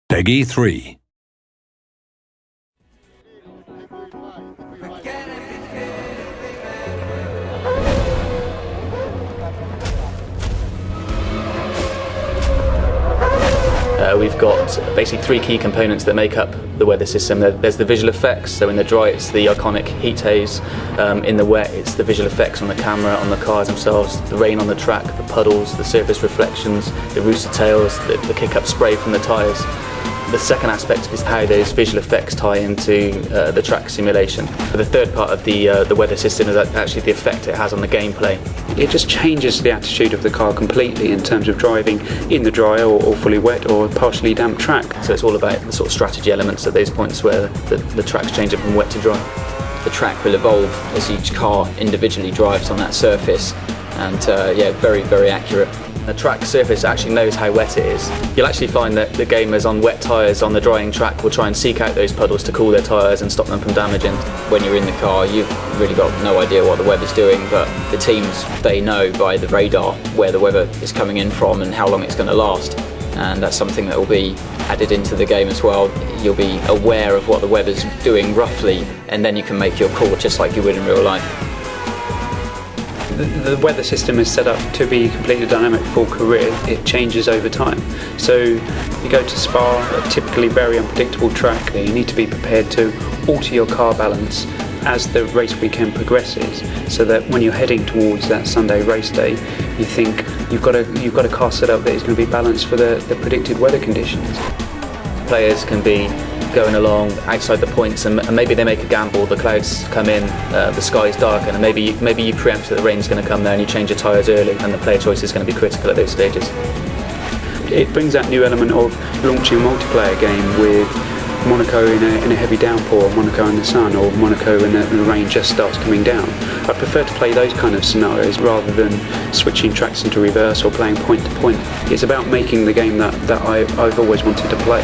Peggy 3. We've got basically three key components that make up the weather system. There's the visual effects, so in the dry it's the iconic heat haze, in the wet it's the visual effects on the camera, on the cars themselves, the rain on the track, the puddles, the surface reflections, the rooster tails, the kick-up spray from the tyres. The second aspect is how those visual effects tie into the track simulation. The third part of the weather system is actually the effect it has on the gameplay. It just changes the attitude of the car completely in terms of driving in the dry or fully wet or partially damp track. So it's all about the sort of strategy elements at those points where the track's changing from wet to dry. The track will evolve as each car individually drives on that surface, and yeah, very, very accurate. The track surface actually knows how wet it is. You'll actually find that the gamers on wet tyres on the drying track will try and seek out those puddles to cool their tyres and stop them from damaging. When you're in the car, you've really got no idea what the weather's doing, but the teams, they know by the radar where the weather is coming in from and how long it's going to last. And that's something that will be added into the game as well. You'll be aware of what the weather's doing roughly, and then you can make your call just like you would in real life. The weather system is set up to be completely dynamic for career. It changes over time. So you go to Spa, a typically very unpredictable track. You need to be prepared to alter your car balance as the race weekend progresses, so that when you're heading towards that Sunday race day, you think you've got a car set up that is going to be balanced for the predicted weather conditions. Players can be going along outside the points and maybe they make a gamble, the clouds come in, the sky's dark, and maybe you preempt that the rain's going to come there and you change your tyres early, and the player choice is going to be critical at those stages. It brings that new element of launching a multiplayer game with Monaco in a heavy downpour, Monaco in the sun, or Monaco when the rain just starts coming down. I prefer to play those kind of scenarios rather than switching tracks into reverse or playing point to point. It's about making the game that I've always wanted to play.